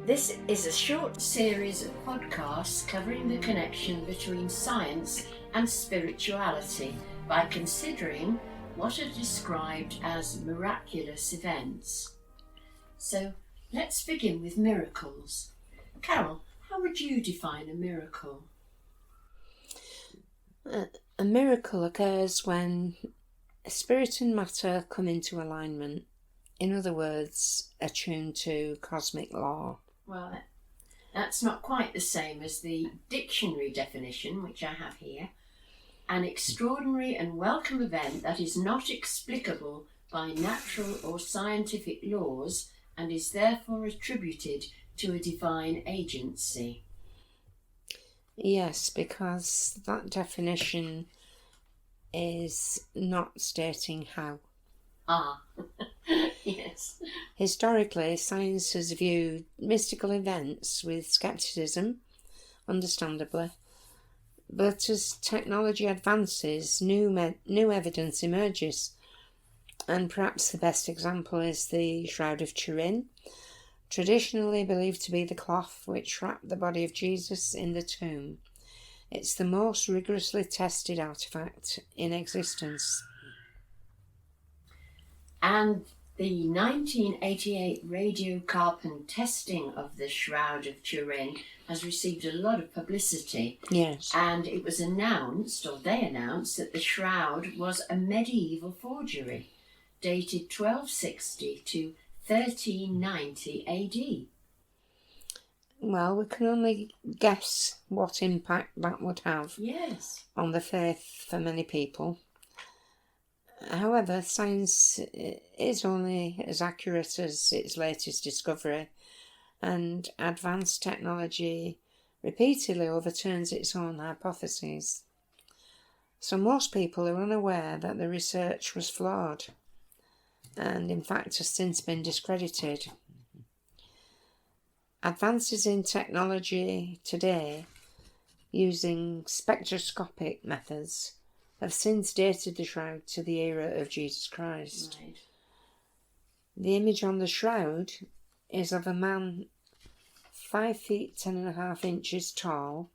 This is a short series of podcasts covering the connection between science and spirituality by considering what are described as miraculous events. So let's begin with miracles. Carol, how would you define a miracle? A miracle occurs when spirit and matter come into alignment. In other words, attuned to cosmic law. Well, that's not quite the same as the dictionary definition, which I have here. An extraordinary and welcome event that is not explicable by natural or scientific laws and is therefore attributed to a divine agency. Yes, because that definition is not stating how. Yes. Historically, science has viewed mystical events with scepticism, understandably. But as technology advances, new evidence emerges. And perhaps the best example is the Shroud of Turin, traditionally believed to be the cloth which wrapped the body of Jesus in the tomb. It's the most rigorously tested artefact in existence. And the 1988 radiocarbon testing of the Shroud of Turin has received a lot of publicity. Yes. And it was announced, or they announced, that the shroud was a medieval forgery, dated 1260 to 1390 AD. Well, we can only guess what impact that would have on the faith for many people. However, science is only as accurate as its latest discovery, and advanced technology repeatedly overturns its own hypotheses. So most people are unaware that the research was flawed, and in fact has since been discredited. Advances in technology today, using spectroscopic methods, have since dated the shroud to the era of Jesus Christ. Right. The image on the shroud is of a man 5 feet 10.5 inches tall,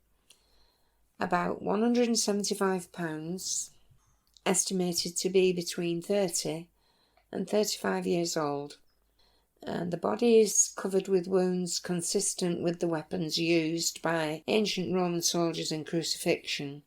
about 175 pounds, estimated to be between 30 and 35 years old. And the body is covered with wounds consistent with the weapons used by ancient Roman soldiers in crucifixion.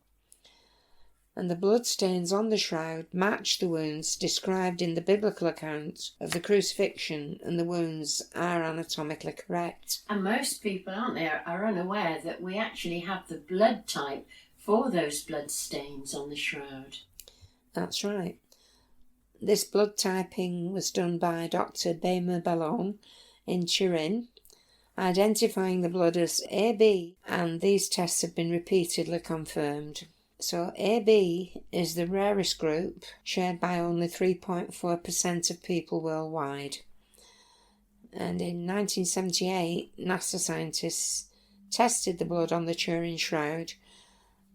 And the bloodstains on the shroud match the wounds described in the biblical account of the crucifixion, and the wounds are anatomically correct. And most people, aren't they, are unaware that we actually have the blood type for those blood stains on the shroud. That's right. This blood typing was done by Dr. Ballon in Turin, identifying the blood as AB, and these tests have been repeatedly confirmed. So AB is the rarest group, shared by only 3.4% of people worldwide. And in 1978, NASA scientists tested the blood on the Turin shroud,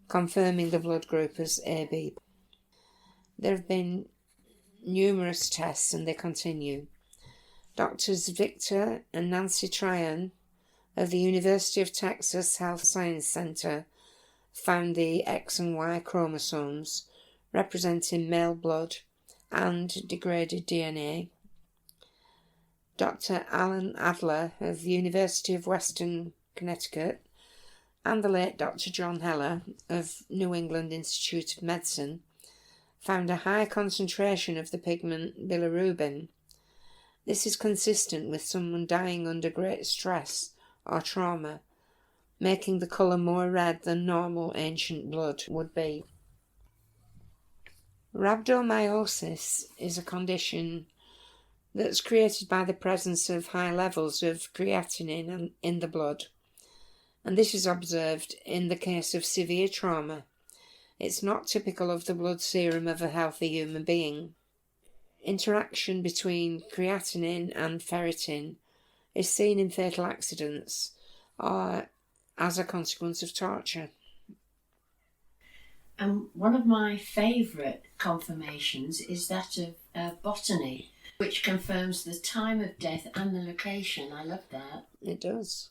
confirming the blood group as AB. There have been numerous tests and they continue. Doctors Victor and Nancy Tryon of the University of Texas Health Science Center found the X and Y chromosomes representing male blood and degraded DNA. Dr. Alan Adler of the University of Western Connecticut and the late Dr. John Heller of New England Institute of Medicine found a high concentration of the pigment bilirubin. This is consistent with someone dying under great stress or trauma, making the colour more red than normal ancient blood would be. Rhabdomyosis is a condition that's created by the presence of high levels of creatinine in the blood, and this is observed in the case of severe trauma. It's not typical of the blood serum of a healthy human being. Interaction between creatinine and ferritin is seen in fatal accidents or as a consequence of torture. And one of my favourite confirmations is that of botany. which confirms the time of death and the location. I love that. It does.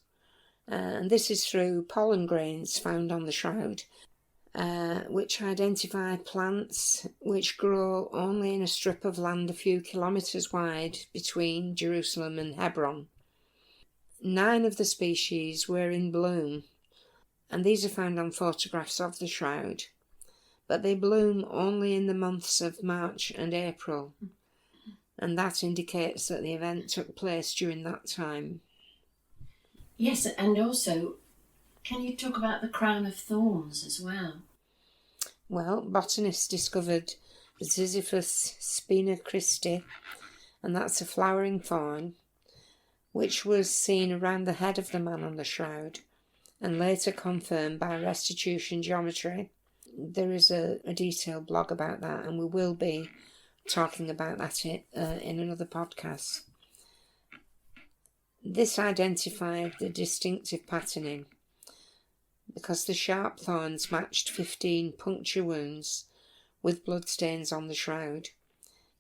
And this is through pollen grains found on the shroud, which identify plants which grow only in a strip of land a few kilometres wide between Jerusalem and Hebron. 9 of the species were in bloom, and these are found on photographs of the shroud, but they bloom only in the months of March and April, and that indicates that the event took place during that time. Yes, and also, can you talk about the crown of thorns as well? Well, botanists discovered the Ziziphus spina Christi, and that's a flowering thorn, which was seen around the head of the man on the shroud, and later confirmed by restitution geometry. There is a detailed blog about that, and we will be talking about that in another podcast. This identified the distinctive patterning because the sharp thorns matched 15 puncture wounds with bloodstains on the shroud,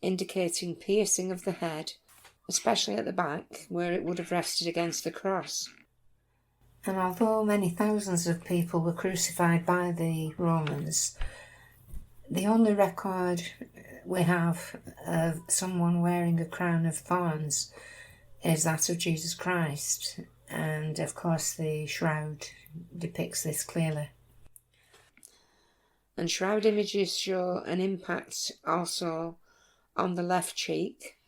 indicating piercing of the head, especially at the back where it would have rested against the cross. And although many thousands of people were crucified by the Romans, the only record we have of someone wearing a crown of thorns is that of Jesus Christ, and of course the shroud depicts this clearly. And shroud images show an impact also on the left cheek,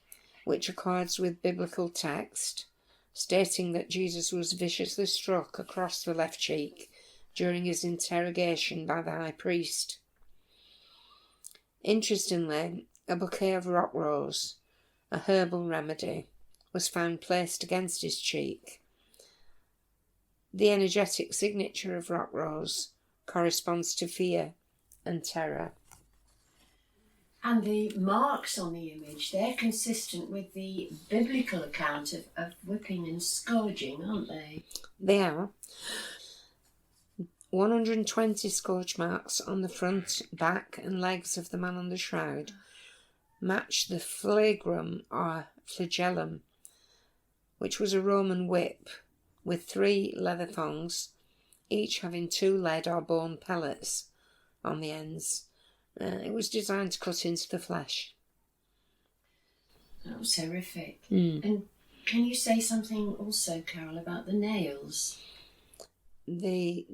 which accords with biblical text, stating that Jesus was viciously struck across the left cheek during his interrogation by the high priest. Interestingly, a bouquet of rock rose, a herbal remedy, was found placed against his cheek. The energetic signature of rock rose corresponds to fear and terror. And the marks on the image, they're consistent with the biblical account of whipping and scourging, aren't they? They are. 120 scourge marks on the front, back and legs of the man on the shroud match the flagrum or flagellum, which was a Roman whip with 3 leather thongs, each having 2 lead or bone pellets on the ends. It was designed to cut into the flesh. That was horrific. And can you say something also, Carol, about the nails? The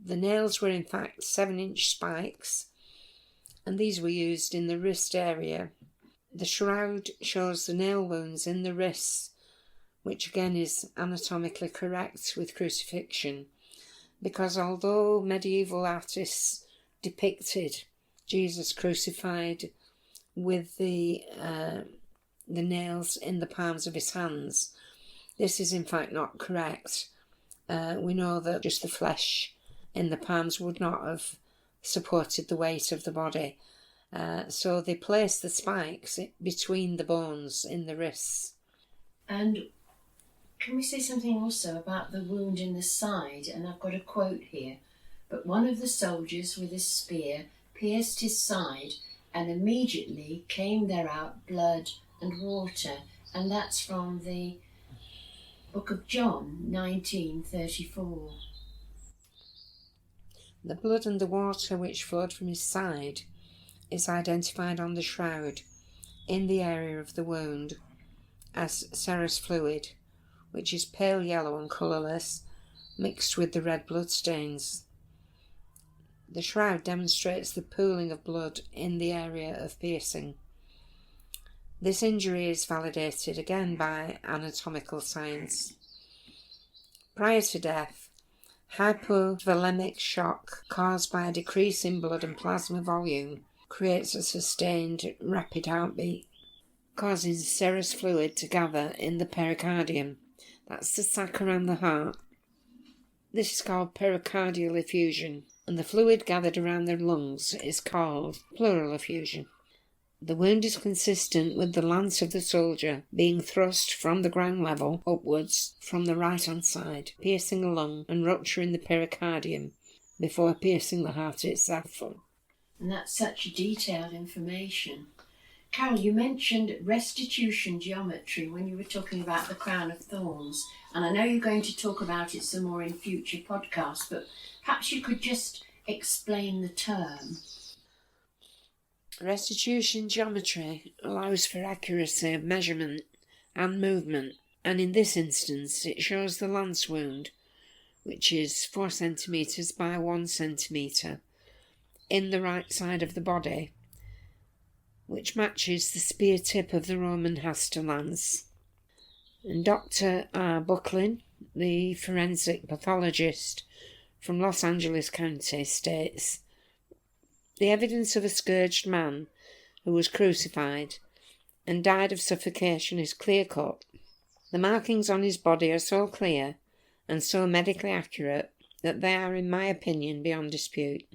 nails were in fact 7-inch spikes, and these were used in the wrist area. The shroud shows the nail wounds in the wrists, which again is anatomically correct with crucifixion, because although medieval artists depicted Jesus crucified with the nails in the palms of his hands, this is in fact not correct. We know that just the flesh in the palms would not have supported the weight of the body. So they placed the spikes between the bones in the wrists. And can we say something also about the wound in the side? And I've got a quote here. But one of the soldiers with a spear pierced his side, and immediately came there out blood and water. And that's from the book of John, 19:34. The blood and the water which flowed from his side is identified on the shroud in the area of the wound as serous fluid, which is pale yellow and colourless, mixed with the red bloodstains. The shroud demonstrates the pooling of blood in the area of piercing. This injury is validated again by anatomical science. Prior to death, hypovolemic shock caused by a decrease in blood and plasma volume creates a sustained rapid heartbeat, causing serous fluid to gather in the pericardium. That's the sac around the heart. This is called pericardial effusion, and the fluid gathered around the lungs is called pleural effusion. The wound is consistent with the lance of the soldier being thrust from the ground level upwards from the right-hand side, piercing a lung and rupturing the pericardium before piercing the heart itself. And that's such detailed information. Carol, you mentioned restitution geometry when you were talking about the crown of thorns, and I know you're going to talk about it some more in future podcasts, but perhaps you could just explain the term. Restitution geometry allows for accuracy of measurement and movement, and in this instance it shows the lance wound, which is 4 centimetres by 1 centimetre, in the right side of the body, which matches the spear tip of the Roman Hasta lance. And Dr. R. Bucklin, the forensic pathologist from Los Angeles County, states, "The evidence of a scourged man who was crucified and died of suffocation is clear-cut. The markings on his body are so clear and so medically accurate that they are, in my opinion, beyond dispute."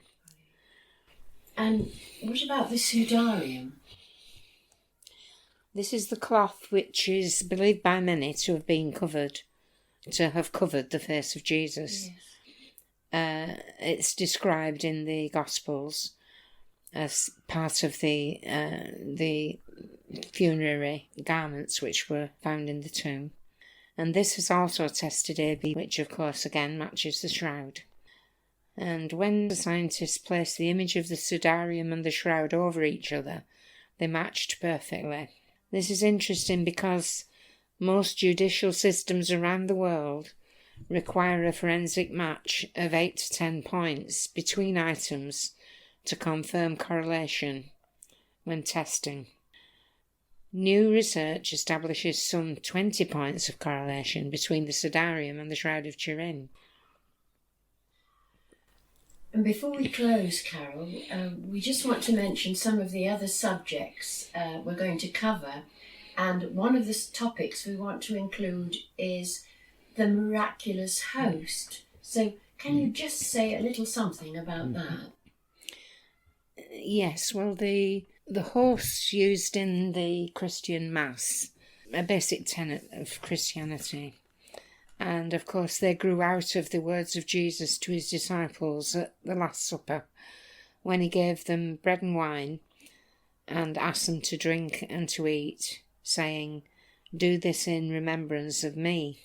And what about the sudarium? This is the cloth which is believed by many to have covered the face of Jesus. Yes. It's described in the Gospels as part of the funerary garments which were found in the tomb. And this has also tested AB, which of course again matches the shroud. And when the scientists placed the image of the sudarium and the shroud over each other, they matched perfectly. This is interesting because most judicial systems around the world require a forensic match of 8 to 10 points between items to confirm correlation when testing. New research establishes some 20 points of correlation between the sudarium and the Shroud of Turin. And before we close, Carol, we just want to mention some of the other subjects we're going to cover. And one of the topics we want to include is the miraculous host. So can you just say a little something about that? Yes, well, the hosts used in the Christian Mass, a basic tenet of Christianity. And of course they grew out of the words of Jesus to his disciples at the Last Supper, when he gave them bread and wine and asked them to drink and to eat, saying, "Do this in remembrance of me."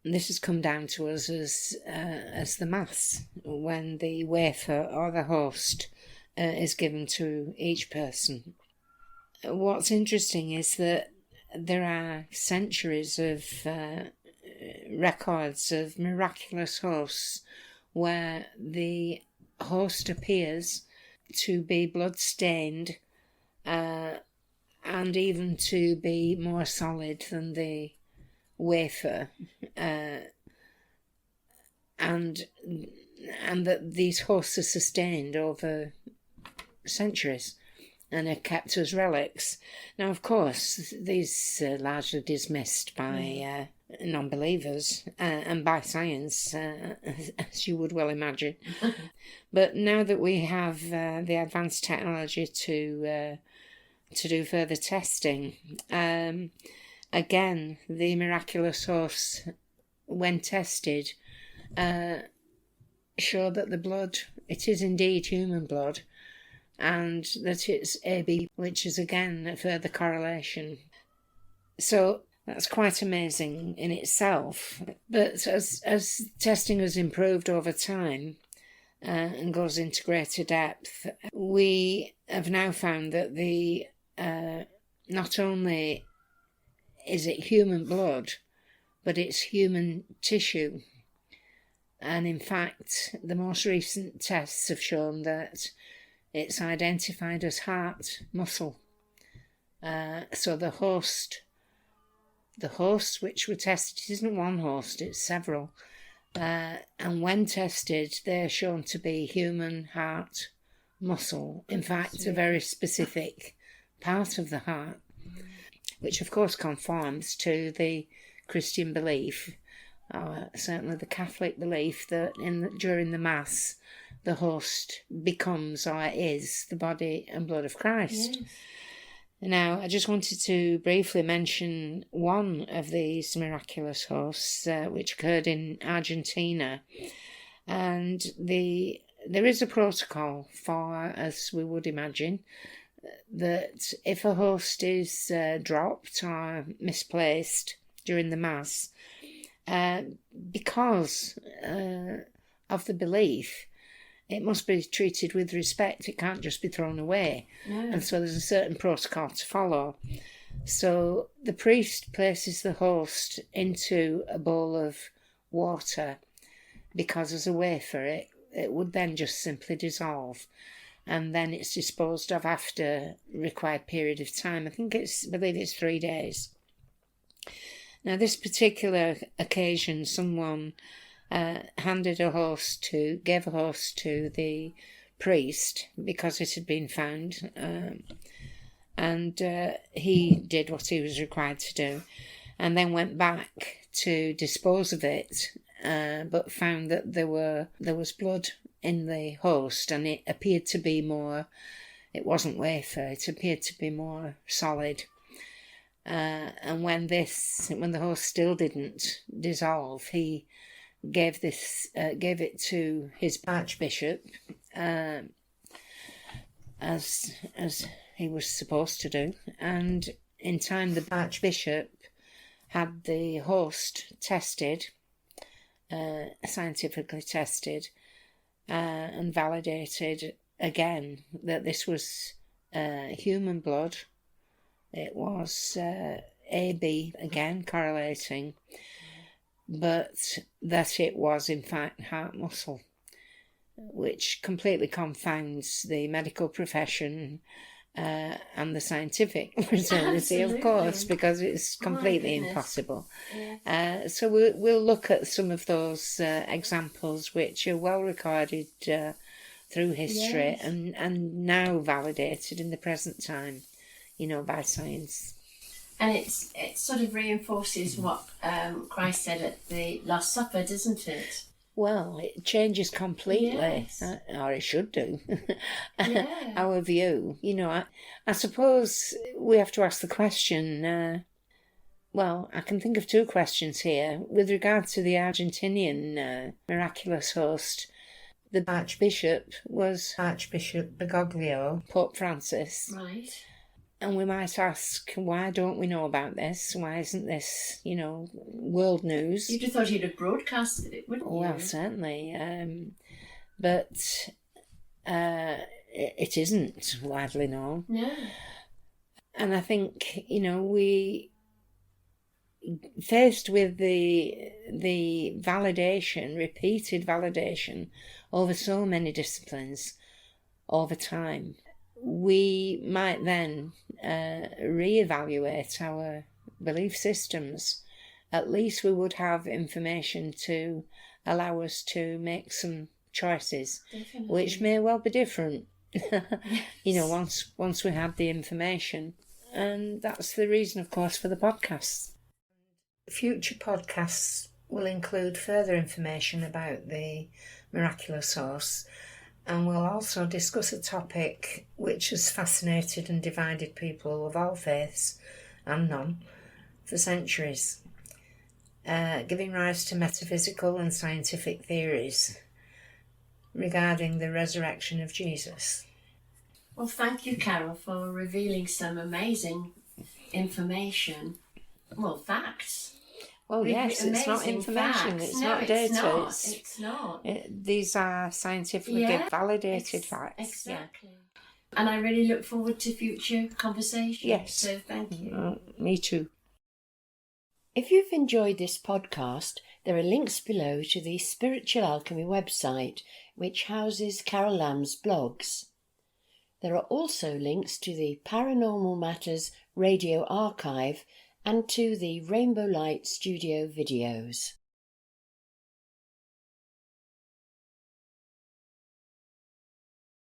And this has come down to us as the Mass, when the wafer or the host is given to each person. What's interesting is that there are centuries of records of miraculous hosts where the host appears to be blood-stained and even to be more solid than the wafer, and that these hosts are sustained over centuries and are kept as relics. Now, of course, these are largely dismissed by non-believers and by science, as you would well imagine. But now that we have the advanced technology to do further testing, again, the miraculous hosts, when tested, show that the blood, it is indeed human blood, and that it's AB, which is again a further correlation. So that's quite amazing in itself. But as testing has improved over time and goes into greater depth, we have now found that the not only is it human blood, but it's human tissue. And in fact, the most recent tests have shown that it's identified as heart muscle. So the hosts which were tested, it isn't one host, it's several. And when tested, they're shown to be human heart muscle. In fact, a very specific part of the heart, which of course conforms to the Christian belief, certainly the Catholic belief, that during the Mass, the host becomes or is the body and blood of Christ. Yes. Now, I just wanted to briefly mention one of these miraculous hosts, which occurred in Argentina. And there is a protocol for, as we would imagine, that if a host is dropped or misplaced during the Mass, because of the belief, it must be treated with respect. It can't just be thrown away. No. And so there's a certain protocol to follow. So the priest places the host into a bowl of water, because as a wafer it would then just simply dissolve, and then it's disposed of after required period of time. I believe it's 3 days. Now, this particular occasion, someone gave a host to the priest because it had been found, and he did what he was required to do, and then went back to dispose of it, but found that there was blood in the host, and it appeared to be more. It wasn't wafer; it appeared to be more solid. And when the host still didn't dissolve, he gave it to his archbishop, as he was supposed to do. And in time, the archbishop had the host tested, scientifically tested, and validated again that this was human blood. It was AB, again correlating, but that it was in fact heart muscle, which completely confounds the medical profession and the scientific fraternity, of course, because it's completely impossible. Yeah. So we'll look at some of those examples which are well recorded through history, yes, and now validated in the present time, by science. And it sort of reinforces what Christ said at the Last Supper, doesn't it? Well, it changes completely, yes, or it should do, yeah, our view. I suppose we have to ask the question, well, I can think of 2 questions here. With regard to the Argentinian miraculous host, the Archbishop was Archbishop Bergoglio, Pope Francis. Right. And we might ask, why don't we know about this? Why isn't this, world news? You'd have thought he'd have broadcasted it, wouldn't you? Well, certainly. But it isn't widely known. No. And I think, we, faced with the validation, repeated validation over so many disciplines over time, we might then reevaluate our belief systems. At least we would have information to allow us to make some choices. Definitely. Which may well be different, yes, once we have the information. And that's the reason, of course, for the podcasts. Future podcasts will include further information about the miraculous horse, and we'll also discuss a topic which has fascinated and divided people of all faiths and none for centuries, giving rise to metaphysical and scientific theories regarding the resurrection of Jesus. Well, thank you, Carol, for revealing some amazing information. Well, facts. Well, yes, it's not information, facts. It's not data. It's not. These are scientifically validated facts. Exactly. Yeah. And I really look forward to future conversations. Yes. So thank you. Me too. If you've enjoyed this podcast, there are links below to the Spiritual Alchemy website, which houses Carol Lamb's blogs. There are also links to the Paranormal Matters radio archive and to the Rainbow Light studio videos.